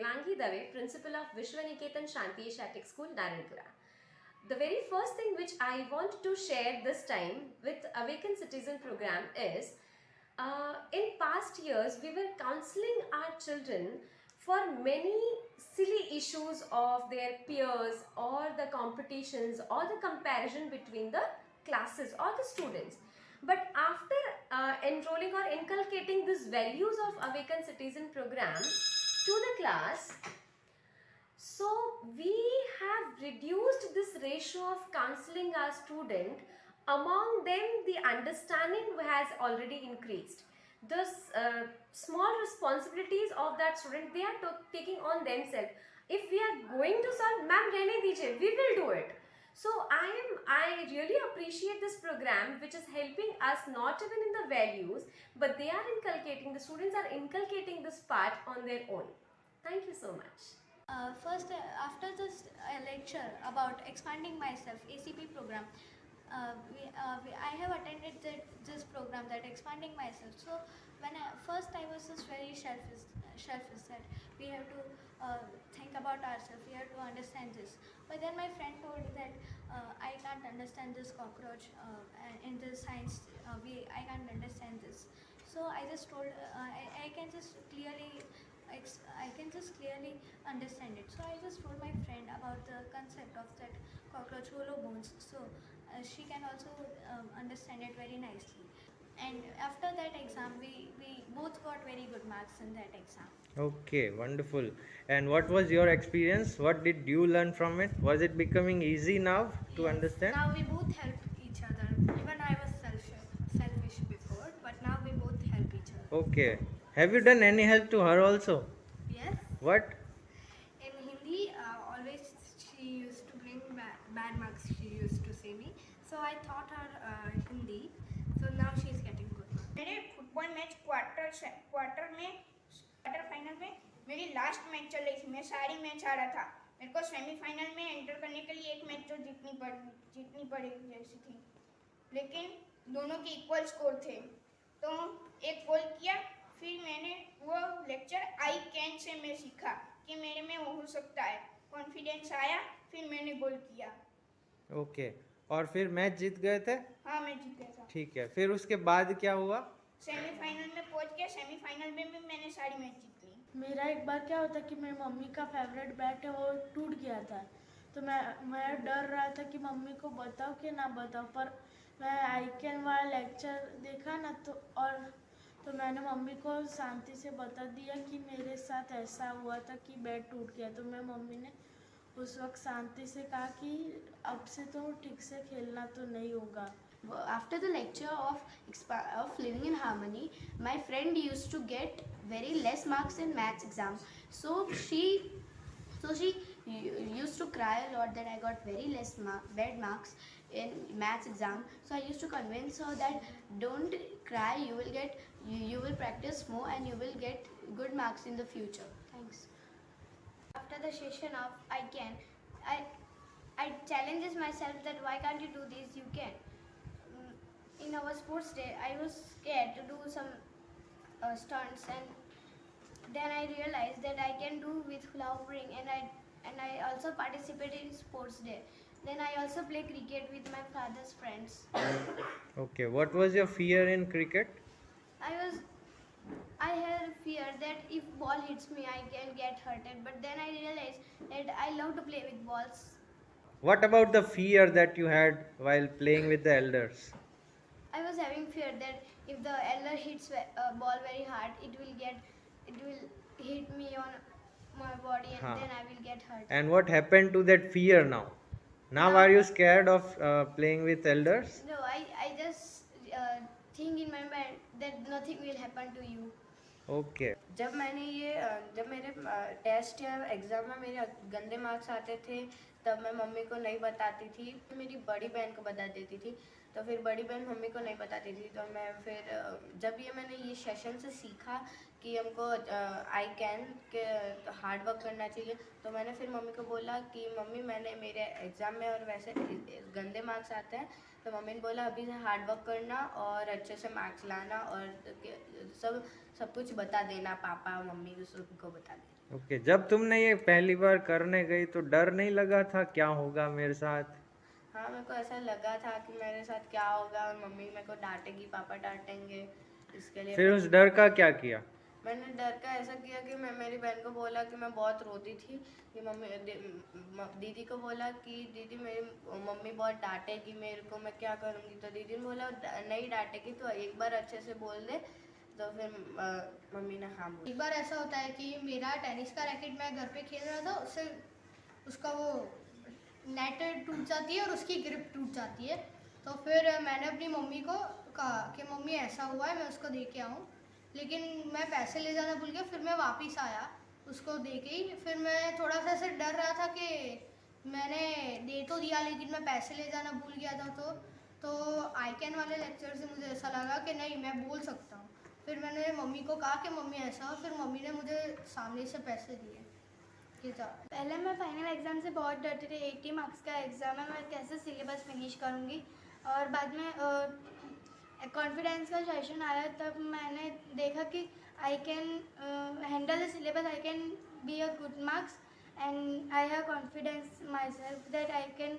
Devangi Dave, Principal of Vishwaniketan Shanti Asiatic School, Narayanpura. The very first thing which I want to share this time with Awaken Citizen program is, in past years we were counseling our children for many silly issues of their peers or the competitions or the comparison between the classes or the students. But after enrolling or inculcating these values of Awaken Citizen program to the class, so we have reduced this ratio of counseling our student. Among them, the understanding has already increased. The small responsibilities of that student, they are taking on themselves. If we are going to solve, ma'am, rehne dijiye, we will do it. So I really appreciate this program, which is helping us not even in the values, but they are inculcating, the students are inculcating this part on their own. Thank you so much. First, after this lecture about expanding myself, ACP program, I have attended this program, that expanding myself. So when first I was just very selfish that we have to think about ourselves, we have to understand this. But then my friend told that I can't understand this cockroach in the science. I can't understand this. So I just told I can just clearly understand it. So I just told my friend about the concept of that cockroach hollow bones. So she can also understand it very nicely. And after that exam, we both got very good marks in that exam. Okay, wonderful. And what was your experience? What did you learn from it? Was it becoming easy now to Yes. understand? Now we both help each other. Even I was selfish before, but now we both help each other. Okay. Have you done any help to her also? Yes. What? In Hindi, always she used to bring bad marks. She used to say me. So I taught her Hindi. So now she is getting good marks. मेरे football match quarter final में मेरी last match चल रही थी। मैं सारी match हारा था। मेरे को सेमीफाइनल में एंटर करने के लिए एक मैच तो जीतनी पड़ेगी जैसी थी, लेकिन दोनों के इक्वल स्कोर थे। तो एक गोल किया, फिर मैंने वो लेक्चर आई कैन से मैं सीखा कि मेरे में वो हो सकता है। कॉन्फिडेंस आया, फिर मैंने गोल किया। ओके। और फिर मैच जीत गए थे? हाँ, मैं जीत गया था। ठीक है। फिर उसके बाद क्या हुआ? सेमीफाइनल में पहुंच गया। सेमीफाइनल में भी मैंने सारी मैच जीत ली। मेरा एक बार क्या होता कि मेरी मम्मी का फेवरेट बैट है वो टूट गया था, तो मैं डर रहा था कि मम्मी को बताओ कि ना बताओ, पर मैं आई कैन वाला लेक्चर देखा ना तो मैंने मम्मी को शांति से बता दिया कि मेरे साथ ऐसा हुआ था कि बैट टूट गया। तो मैं मम्मी ने उस वक्त शांति से कहा कि अब से तो ठीक से खेलना तो नहीं होगा। After the lecture of living in harmony, my friend used to get very less marks in maths exam. So she used to cry a lot that I got very less bad marks in maths exam. So I used to convince her that don't cry, you will practice more and you will get good marks in the future. Thanks. After the session of I challenges myself that why can't you do this? You can. In our sports day, I was scared to do some stunts, and then I realized that I can do with hula hooping, and I also participated in sports day. Then I also play cricket with my father's friends. Okay. What was your fear in cricket? I had fear that if ball hits me, I can get hurted. But then I realized that I love to play with balls. What about the fear that you had while playing with the elders? I was having fear that if the elder hits a ball very hard, it will hit me on my body, and then I will get hurt. And what happened to that fear now? Now are you scared of playing with elders? No, I just think in my mind that nothing will happen to you. Okay. जब मेरे test या exam में मेरे गंदे marks आते थे, तब मैं मम्मी को नहीं बताती थी, मेरी बड़ी बहन को बता देती थी। तो फिर बड़ी बहन मम्मी को नहीं बताती थी। तो मैं फिर जब मैंने ये सेशन से सीखा कि हमको आई कैन के हार्ड वर्क करना चाहिए, तो मैंने फिर मम्मी को बोला कि मम्मी मैंने मेरे एग्ज़ाम में और वैसे गंदे मार्क्स आते हैं, तो मम्मी ने बोला अभी से हार्ड वर्क करना और अच्छे से मार्क्स लाना और सब कुछ बता देना, पापा मम्मी सबको बता देना। ओके, जब तुमने ये पहली बार करने गई तो डर नहीं लगा था क्या होगा मेरे साथ? हाँ, मेरे को ऐसा लगा था कि मेरे साथ क्या होगा और मम्मी मेरे को डांटेगी, पापा डांटेंगे, इसके लिए फिर उस डर का क्या किया? मैंने डर का ऐसा किया कि मैं मेरी बहन को बोला कि मैं बहुत रोती थी कि दीदी को बोला कि दीदी मेरी मम्मी बहुत डांटेगी मेरे को, मैं क्या करूँगी? तो दीदी ने बोला नहीं डांटेगी तो एक बार अच्छे से बोल दे। तो फिर मम्मी ने हाँ बोला। एक बार ऐसा होता है कि मेरा टेनिस का रैकेट मैं घर पे खेल रहा था, उससे उसका वो नेट टूट जाती है और उसकी ग्रिप टूट जाती है। तो फिर मैंने अपनी मम्मी को कहा कि मम्मी ऐसा हुआ है, मैं उसको दे के आऊँ। लेकिन मैं पैसे ले जाना भूल गया। फिर मैं वापस आया उसको दे के ही। फिर मैं थोड़ा सा ऐसे डर रहा था कि मैंने दे तो दिया लेकिन मैं पैसे ले जाना भूल गया था। तो आईकैन वाले लेक्चर से मुझे ऐसा लगा कि नहीं, मैं बोल सकता हूँ। फिर मैंने मम्मी को कहा कि मम्मी ऐसा हो। फिर मम्मी ने मुझे सामने से पैसे दिए कि जा। पहले मैं फाइनल एग्ज़ाम से बहुत डरती थी। 80 मार्क्स का एग्ज़ाम है, मैं कैसे सिलेबस फिनिश करूँगी। और बाद में कॉन्फिडेंस का सेशन आया, तब मैंने देखा कि I can handle the syllabus, I can be a good marks and I have confidence my self that I can